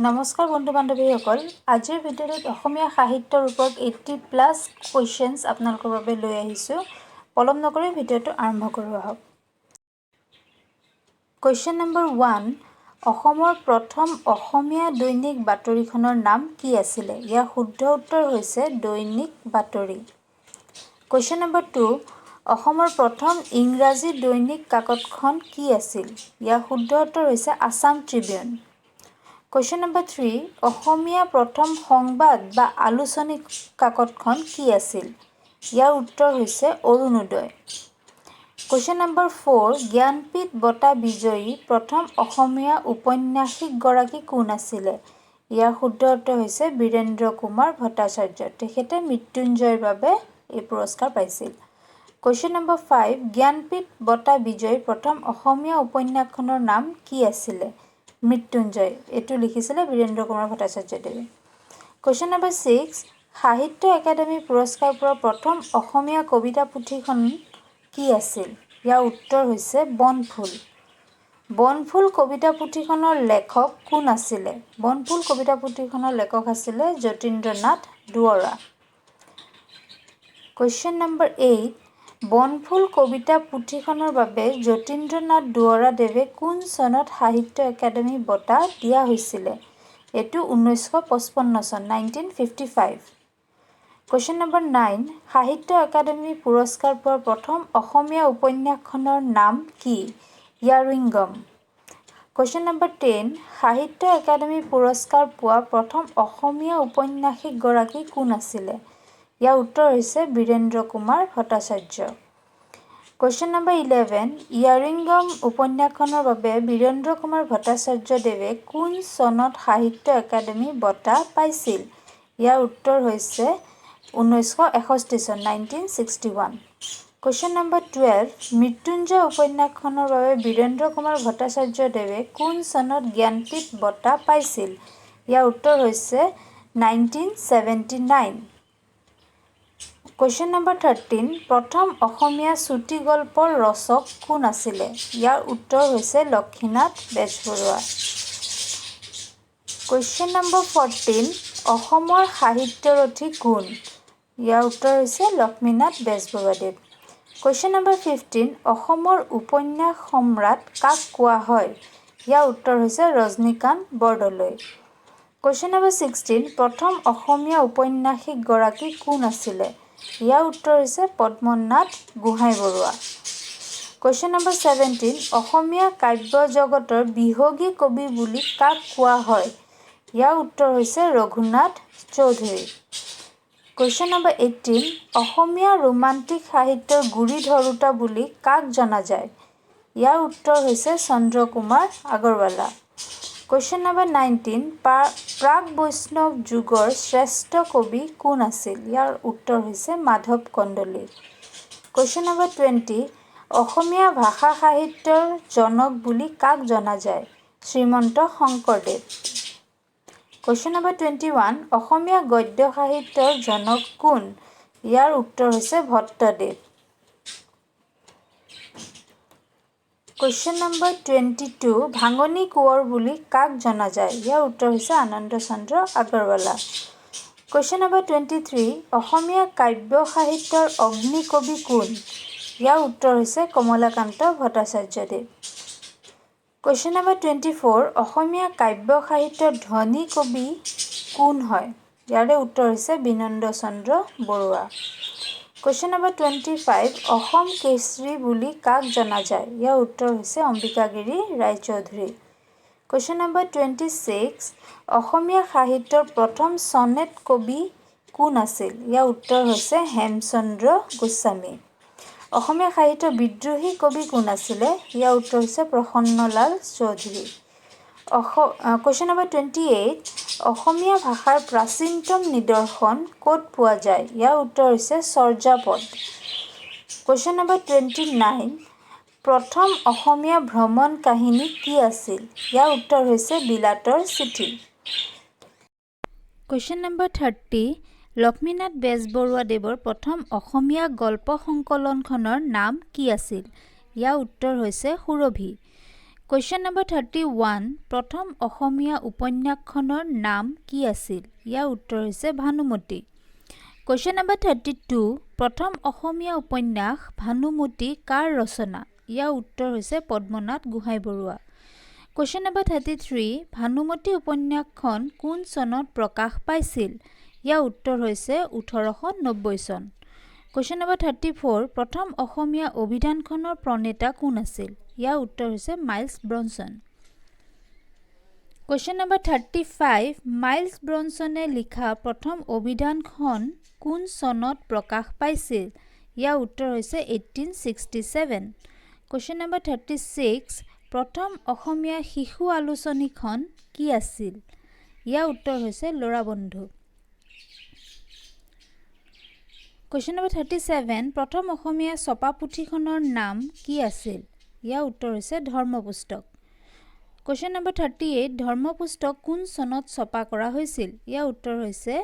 নমস্কাৰ বন্ধু বান্ধৱীসকল আজিৰ ভিডিঅ'ত অসমীয়া সাহিত্যৰ ওপৰত 80+ কোৱেশ্চনছ আপোনালোকৰ বাবে লৈ আহিছোঁ পলম নকৰি ভিডিঅ'টো আৰম্ভ কৰোঁ আহক কোৱেশ্চন নম্বৰ 1 অসমৰ প্ৰথম অসমীয়া দৈনিক বাতৰিখনৰ নাম কি আছিল ইয়াৰ শুদ্ধ উত্তৰ হৈছে দৈনিক বাতৰি কোৱেশ্চন নম্বৰ 2 অসমৰ প্ৰথম ইংৰাজী দৈনিক কাকতখন কি আছিল ইয়াৰ শুদ্ধ উত্তৰ হৈছে আসাম ট্ৰিবিউন Question number 3 অসমীয়া প্ৰথম সংবাদ বা আলোচনী কাকতখন কি আছিল ইয়াৰ উত্তৰ হৈছে অৰুণোদয় Question number 4 জ্ঞানপীঠ বঁটা বিজয়ী প্ৰথম অসমীয়া উপন্যাসিক গৰাকী কোন আছিল ইয়াৰ শুদ্ধ উত্তৰ হৈছে বীৰেন্দ্ৰ কুমাৰ ভট্টাচাৰ্য তেখেতে মৃত্যুঞ্জয়ৰ বাবে এই পুৰস্কাৰ পাইছিল Question number 5 জ্ঞানপীঠ বঁটা বিজয়ী প্ৰথম অসমীয়া উপন্যাসখনৰ নাম কি আছিল মৃত্যুঞ্জয় এটো লিখিছিলে বীৰেন্দ্ৰ কুমাৰ ভট্টাচাৰ্যদেৱে Question number 6 সাহিত্য একাডেমী পুৰস্কাৰ পোৱা প্ৰথম অসমীয়া কবিতা পুথিখন কি আছিল ইয়াৰ উত্তৰ হৈছে বনফুল বনফুল কবিতা পুথিখনৰ লেখক কোন আছিল বনফুল কবিতা পুথিখনৰ লেখক আছিল যতীন্দ্ৰনাথ দুৱৰা Question number 8 বনফুল কবিতা পুথিখনৰ বাবে যতীন্দ্ৰনাথ দুৱৰাদেৱে কোন চনত সাহিত্য একাডেমী বঁটা দিয়া হৈছিল এটো 1955 চন 1955 Question number 9 সাহিত্য একাডেমী পুৰস্কাৰ পোৱা প্ৰথম অসমীয়া উপন্যাসখনৰ নাম কি ইয়াৰিংগম Question number 10 সাহিত্য একাডেমী পুৰস্কাৰ পোৱা প্ৰথম অসমীয়া উপন্যাসিক গৰাকী কোন আছিল ইয়াৰ উত্তৰ হৈছে বীৰেন্দ্ৰ কুমাৰ ভট্টাচাৰ্য Question number 11 ইয়াৰিংগম উপন্যাসখনৰ বাবে বীৰেন্দ্ৰ কুমাৰ ভট্টাচাৰ্যদেৱে কোন চনত সাহিত্য একাডেমী বঁটা পাইছিল ইয়াৰ উত্তৰ হৈছে 1961 চন 1961 Question number 12 মৃত্যুঞ্জয় উপন্যাসখনৰ বাবে বীৰেন্দ্ৰ কুমাৰ ভট্টাচাৰ্যদেৱে কোন চনত জ্ঞানপীঠ বঁটা পাইছিল ইয়াৰ উত্তৰ হৈছে 1979 Question number 13 প্ৰথম অসমীয়া চুটি গল্পৰ ৰচক কোন আছিল ইয়াৰ উত্তৰ হৈছে লক্ষীনাথ বেজবৰুৱা Question number 14 অসমৰ সাহিত্যৰথী কোন ইয়াৰ উত্তৰ হৈছে লক্ষ্মীনাথ বেজবৰুৱাদেৱ Question number 15 অসমৰ উপন্যাস সম্ৰাট কাক কোৱা হয় ইয়াৰ উত্তৰ হৈছে ৰজনীকান্ত বৰদলৈ Question number 16 প্ৰথম অসমীয়া উপন্যাসিক গৰাকী কোন আছিল ইয়াৰ উত্তৰ হৈছে পদ্মনাথ গোহাঞিবৰুৱা Question number 17 অসমীয়া কাব্য জগতৰ বিহগী কবি বুলি কাক কোৱা হয় ইয়াৰ উত্তৰ হৈছে ৰঘুনাথ চৌধুৰী Question number 18 অসমীয়া ৰোমান্টিক সাহিত্যৰ গুৰি ধৰোতা বুলি কাক জনা যায় ইয়াৰ উত্তৰ হৈছে চন্দ্ৰকুমাৰ আগৰৱালা Question number 19 প্ৰাগ বৈষ্ণৱ যুগৰ শ্ৰেষ্ঠ কবি কোন আছিল ইয়াৰ উত্তৰ হৈছে মাধৱ কন্দলী Question number 20 অসমীয়া ভাষা সাহিত্যৰ জনক বুলি কাক জনা যায় শ্ৰীমন্ত শংকৰদেৱ Question number 21 অসমীয়া গদ্য সাহিত্যৰ জনক কোন ইয়াৰ উত্তৰ হৈছে ভট্টদেৱ Question number 22 ভাঙনি কোঁৱৰ বুলি কাক জনা যায় ইয়াৰ উত্তৰ হৈছে আনন্দ চন্দ্ৰ আগৰৱালা Question number 23 অসমীয়া কাব্য সাহিত্যৰ অগ্নি কবি কোন ইয়াৰ উত্তৰ হৈছে কমলাকান্ত ভট্টাচাৰ্যদেৱ Question number 24 অসমীয়া কাব্য সাহিত্যৰ ধনী কবি কোন হয় ইয়াৰে উত্তৰ হৈছে বিনন্দ চন্দ্ৰ বৰুৱা Question number 25 অসম কেশৰী বুলি কাক জনা যায় ইয়াৰ উত্তৰ হৈছে অম্বিকাগিৰি ৰায়চৌধুৰী Question number 26 অসমীয়া সাহিত্যৰ প্ৰথম সনেট কবি কোন আছিল ইয়াৰ উত্তৰ হৈছে হেমচন্দ্ৰ গোস্বামী অসমীয়া সাহিত্যৰ বিদ্ৰোহী কবি কোন আছিল ইয়াৰ উত্তৰ হৈছে প্ৰসন্নলাল চৌধুৰী Question number 28 অসমীয়া ভাষাৰ প্ৰাচীনতম নিদৰ্শন ক'ত পোৱা যায় ইয়াৰ উত্তৰ হৈছে চৰ্যাপদ Question number 29 প্ৰথম অসমীয়া ভ্ৰমণ কাহিনী কি আছিল ইয়াৰ উত্তৰ হৈছে বিলাতৰ চিঠি Question number 30 লক্ষ্মীনাথ বেজবৰুৱাদেৱৰ প্ৰথম অসমীয়া গল্প সংকলনখনৰ নাম কি আছিল ইয়াৰ উত্তৰ হৈছে সুৰভি Question number 31 প্ৰথম অসমীয়া উপন্যাসখনৰ নাম কি আছিল ইয়াৰ উত্তৰ হৈছে ভানুমতী Question number 32 প্ৰথম অসমীয়া উপন্যাস ভানুমতী কাৰ ৰচনা ইয়াৰ উত্তৰ হৈছে পদ্মনাথ গোহাঁই বৰুৱা Question number 33 ভানুমতী উপন্যাসখন কোন চনত প্ৰকাশ পাইছিল ইয়াৰ উত্তৰ হৈছে 1890 চন Question number 34 প্ৰথম অসমীয়া অভিধানখনৰ প্ৰণেতা কোন আছিল ইয়াৰ উত্তৰ হৈছে Miles Bronson Question number 35 Miles ব্ৰনছনে লিখা প্ৰথম অভিধানখন কোন চনত প্ৰকাশ পাইছিল ইয়াৰ উত্তৰ হৈছে 1867 Question number 36 প্ৰথম অসমীয়া শিশু আলোচনীখন কি আছিল ইয়াৰ উত্তৰ হৈছে লৰাবন্ধু Question number 37 প্ৰথম অসমীয়া ছপা পুথিখনৰ নাম কি আছিল ইয়াৰ উত্তৰ হৈছে ধৰ্মপুস্তক Question number 38 ধৰ্মপুস্তক কোন চনত ছপা কৰা হৈছিল ইয়াৰ উত্তৰ হৈছে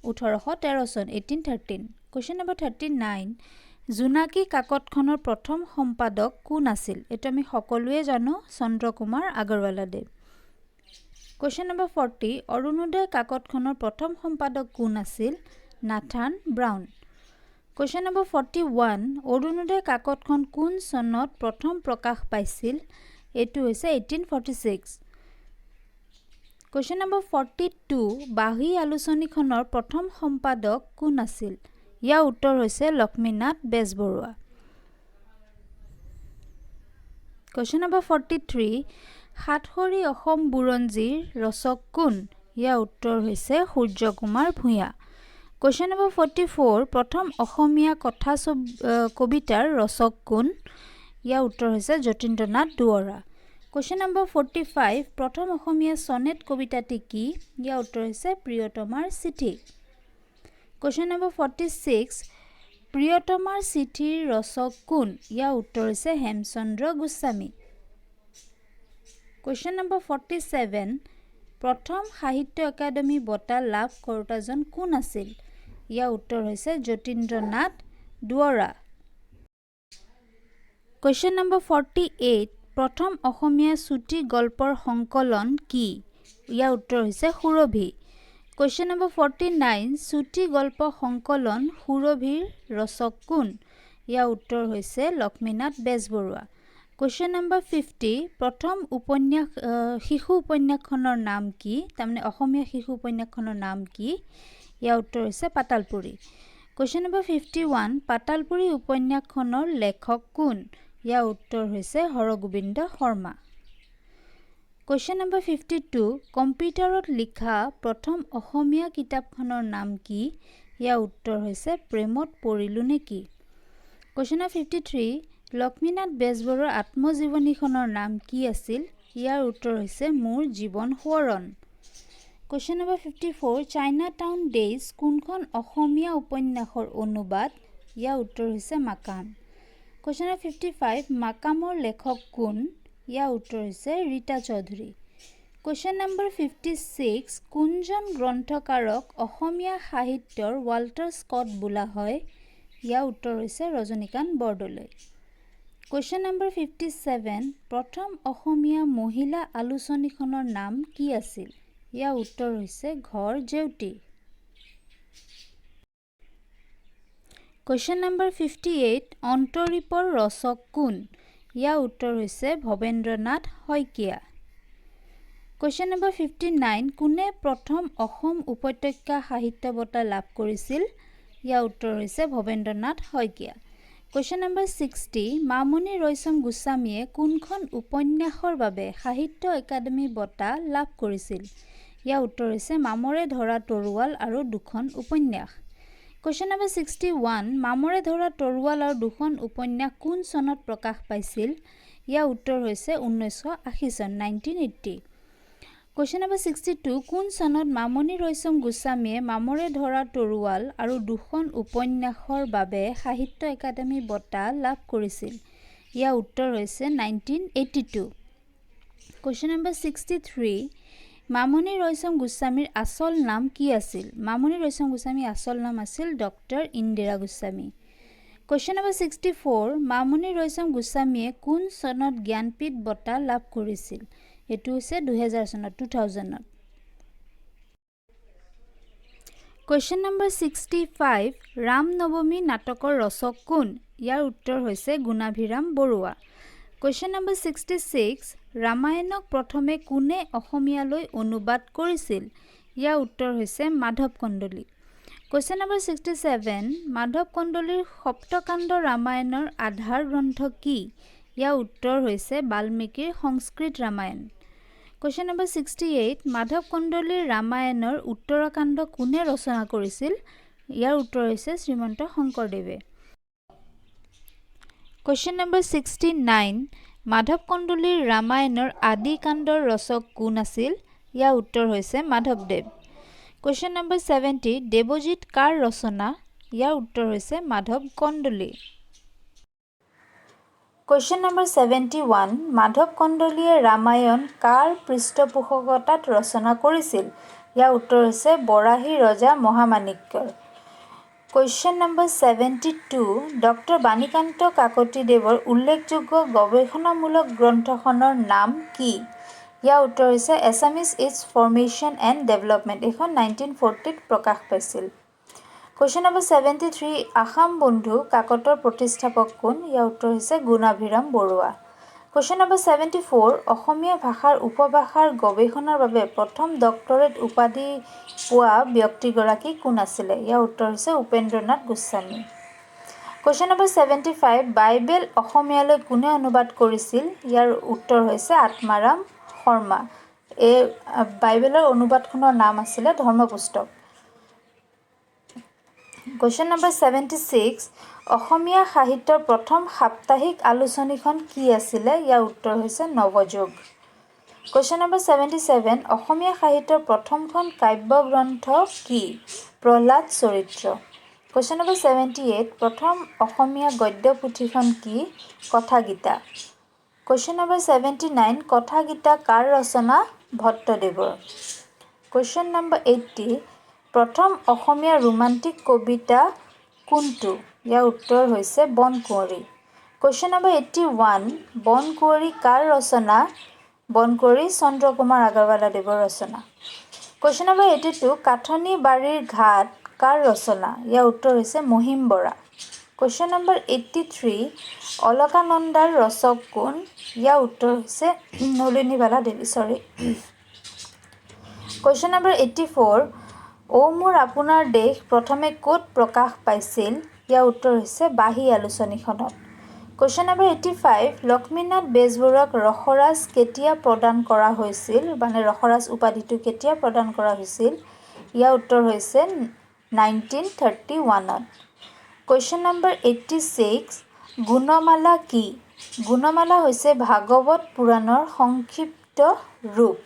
1813 চন 1813 Question number 39 জোনাকী কাকতখনৰ প্ৰথম সম্পাদক কোন আছিল এটা আমি সকলোৱে জানো চন্দ্ৰকুমাৰ আগৰৱালাদেৱ Question number 40 অৰুণোদয় কাকতখনৰ প্ৰথম সম্পাদক কোন আছিল Nathan Brown Question number 41 Arunodoi কাকতখন কোন চনত প্ৰথম প্ৰকাশ পাইছিল এটো হৈছে 1846 Question number 42 বাহী আলোচনীখনৰ প্ৰথম সম্পাদক কোন আছিল ইয়াৰ উত্তৰ হৈছে লক্ষ্মীনাথ বেজবৰুৱা Question number 43 সাতসৰী অসম বুৰঞ্জীৰ ৰচক কোন ইয়াৰ উত্তৰ হৈছে সূৰ্যকুমাৰ ভূঞা Question number 44 প্ৰথম অসমীয়া কথা কবিতাৰ ৰচক কোন ইয়াৰ উত্তৰ হৈছে যতীন্দ্ৰনাথ দুৱৰা Question number 45 প্ৰথম অসমীয়া সনেট কবিতাটি কি ইয়াৰ উত্তৰ হৈছে প্ৰিয়তমাৰ চিঠি Question number 46 প্ৰিয়তমাৰ চিঠিৰ ৰচক কোন ইয়াৰ উত্তৰ হৈছে হেমচন্দ্ৰ গোস্বামী Question number 47 প্ৰথম সাহিত্য একাডেমী বঁটা লাভ কৰোতাজন কোন আছিল ইয়াৰ উত্তৰ হৈছে যতীন্দ্ৰনাথ দুৱৰা Question number 48 প্ৰথম অসমীয়া চুটি গল্পৰ সংকলন কি ইয়াৰ উত্তৰ হৈছে সুৰভি Question number 49 চুটি গল্প সংকলন সুৰভিৰ ৰচক কোন ইয়াৰ উত্তৰ হৈছে লক্ষ্মীনাথ বেজবৰুৱা Question number 50 প্ৰথম উপন্যাস শিশু উপন্যাসখনৰ নাম কি তাৰমানে অসমীয়া শিশু উপন্যাসখনৰ নাম কি ইয়াৰ উত্তৰ হৈছে পাতালপুৰী Question number 51 পাতালপুৰী উপন্যাসখনৰ লেখক কোন ইয়াৰ উত্তৰ হৈছে হৰগোবিন্দ শৰ্মা Question number 52 কম্পিউটাৰত লিখা প্ৰথম অসমীয়া কিতাপখনৰ নাম কি ইয়াৰ উত্তৰ হৈছে প্ৰেমত পৰিলো নেকি Question number 53 লক্ষ্মীনাথ বেজবৰুৱাৰ আত্মজীৱনীখনৰ নাম কি আছিল ইয়াৰ উত্তৰ হৈছে মোৰ জীৱন সোৱৰণ Question number 54 চাইনাটাউন ডেইজ কোনখন অসমীয়া উপন্যাসৰ অনুবাদ ইয়াৰ উত্তৰ হৈছে মাকাম Question number 55 মাকামৰ লেখক কোন ইয়াৰ উত্তৰ হৈছে ৰীতা চৌধুৰী Question number 56 কোনজন গ্ৰন্থকাৰক অসমীয়া সাহিত্যৰ ৱাল্টাৰ স্কট বোলা হয় ইয়াৰ উত্তৰ হৈছে ৰজনীকান্ত বৰদলৈ Question number 57 প্ৰথম অসমীয়া মহিলা আলোচনীখনৰ নাম কি আছিল ইয়াৰ উত্তৰ হৈছে ঘৰ জেউতি Question number 58 অন্তৰীপৰ ৰচক কোন ইয়াৰ উত্তৰ হৈছে ভৱেন্দ্ৰনাথ শইকীয়া Question number 59 কোনে প্ৰথম অসম উপত্যকা সাহিত্য বঁটা লাভ কৰিছিল ইয়াৰ উত্তৰ হৈছে ভৱেন্দ্ৰনাথ শইকীয়া Question number 60 মামণি ৰয়ছম গোস্বামীয়ে কোনখন উপন্যাসৰ বাবে সাহিত্য একাডেমী বঁটা লাভ কৰিছিল ইয়াৰ উত্তৰ হৈছে মামৰে ধৰা তৰোৱাল আৰু দুখন উপন্যাস Question number 61 মামৰে ধৰা তৰোৱাল আৰু দুখন উপন্যাস কোন চনত প্ৰকাশ পাইছিল ইয়াৰ উত্তৰ হৈছে 1980 চন 1980 Question number 62 কোন চনত মামণি ৰয়ছম গোস্বামীয়ে মামৰে ধৰা তৰোৱাল আৰু দুখন উপন্যাসৰ বাবে সাহিত্য একাডেমী বঁটা লাভ কৰিছিল ইয়াৰ উত্তৰ হৈছে 1982 Question number 63 মামণি ৰয়ছম গোস্বামীৰ আসল নাম কি আছিল মামণি ৰয়ছম গোস্বামীৰ আসল নাম আছিল doctor Indira Goswami Question number 64 Mamoni Raisom গোস্বামীয়ে কোন চনত জ্ঞানপীঠ বঁটা লাভ কৰিছিল এটো হৈছে 2000 চনত 2000ত Question number 65 ৰাম নৱমী নাটকৰ ৰচক কোন ইয়াৰ উত্তৰ হৈছে গুণাভিৰাম বৰুৱা Question number 66 ৰামায়ণক প্ৰথমে কোনে অসমীয়ালৈ অনুবাদ কৰিছিল ইয়াৰ উত্তৰ হৈছে মাধৱ কন্দলী Question number 67 মাধৱ কন্দলীৰ সপ্তকাণ্ড ৰামায়ণৰ আধাৰ গ্ৰন্থ কি ইয়াৰ উত্তৰ হৈছে বাল্মীকিৰ সংস্কৃত ৰামায়ণ Question number 68 মাধৱ কন্দলীৰ ৰামায়ণৰ উত্তৰাকাণ্ড কোনে ৰচনা কৰিছিল ইয়াৰ উত্তৰ হৈছে শ্ৰীমন্ত শংকৰদেৱে Question number 69 মাধৱ কন্দলীৰ ৰামায়ণৰ আদি কাণ্ডৰ ৰচক কোন আছিল ইয়াৰ উত্তৰ হৈছে মাধৱদেৱ Question number 70 দেৱজিৎ কাৰ ৰচনা ইয়াৰ উত্তৰ হৈছে মাধৱ কন্দলী Question number 71 মাধৱ কন্দলীয়ে ৰামায়ণ কাৰ পৃষ্ঠপোষকতাত ৰচনা কৰিছিল ইয়াৰ উত্তৰ হৈছে বৰাহী ৰজা মহামাণিক্যৰ Question number 72 ডক্টৰ বাণীকান্ত কাকতিদেৱৰ উল্লেখযোগ্য গৱেষণামূলক গ্ৰন্থখনৰ নাম কি ইয়াৰ উত্তৰ হৈছে Assamese its formation and development এখন 1940 ত প্ৰকাশ পাইছিল Question number 73 আসাম বন্ধু কাকতৰ প্ৰতিষ্ঠাপক কোন ইয়াৰ উত্তৰ হৈছে গুণাভিৰাম বৰুৱা Question number 74 অসমীয়া ভাষাৰ উপভাষাৰ গৱেষণাৰ বাবে প্ৰথম ডক্টৰেট উপাধি পোৱা ব্যক্তিগৰাকী কোন আছিল ইয়াৰ উত্তৰ হৈছে Upendranath Goswami Question number 75 Bible অসমীয়ালৈ কোনে অনুবাদ কৰিছিল ইয়াৰ উত্তৰ হৈছে আত্মাৰাম শৰ্মা এই বাইবেলৰ অনুবাদখনৰ নাম আছিল ধৰ্মপুস্তক Question number 76 অসমীয়া সাহিত্যৰ প্ৰথম সাপ্তাহিক আলোচনীখন কি আছিল ইয়াৰ উত্তৰ হৈছে নৱযোগ Question number 77 অসমীয়া সাহিত্যৰ প্ৰথমখন কাব্যগ্ৰন্থ কি প্ৰহ্লাদ চৰিত্ৰ Question number 78 প্ৰথম অসমীয়া গদ্য পুথিখন কি কথাগীতা Question number 79 কথাগীতা কাৰ ৰচনা ভট্টদেৱৰ Question number 80 প্ৰথম অসমীয়া ৰোমান্টিক কবিতা কোনটো ইয়াৰ উত্তৰ হৈছে বনকুঁৱৰী Question number 81 বনকুঁৱৰী কাৰ ৰচনা বনকুঁৱৰী চন্দ্ৰকুমাৰ আগৰৱালা দেৱৰ ৰচনা Question number 82 কাঠনি বাৰীৰ ঘাট কাৰ ৰচনা ইয়াৰ উত্তৰ হৈছে মহিম বৰা Question number 83 অলকানন্দাৰ ৰচক কোন ইয়াৰ উত্তৰ হৈছে নলিনীবালা দেৱী Question number 84 ও মোৰ আপোনাৰ দেশ প্ৰথমে ক'ত প্ৰকাশ পাইছিল ইয়াৰ উত্তৰ হৈছে বাহী আলোচনীখনত Question number 85 লক্ষ্মীনাথ বেজবৰুৱাক ৰসৰাজ কেতিয়া প্ৰদান কৰা হৈছিল মানে ৰসৰাজ উপাধিটো কেতিয়া প্ৰদান কৰা হৈছিল ইয়াৰ উত্তৰ হৈছে 1931ত Question number 86 গুণমালা কি গুণমালা হৈছে ভাগৱত পুৰাণৰ সংক্ষিপ্ত ৰূপ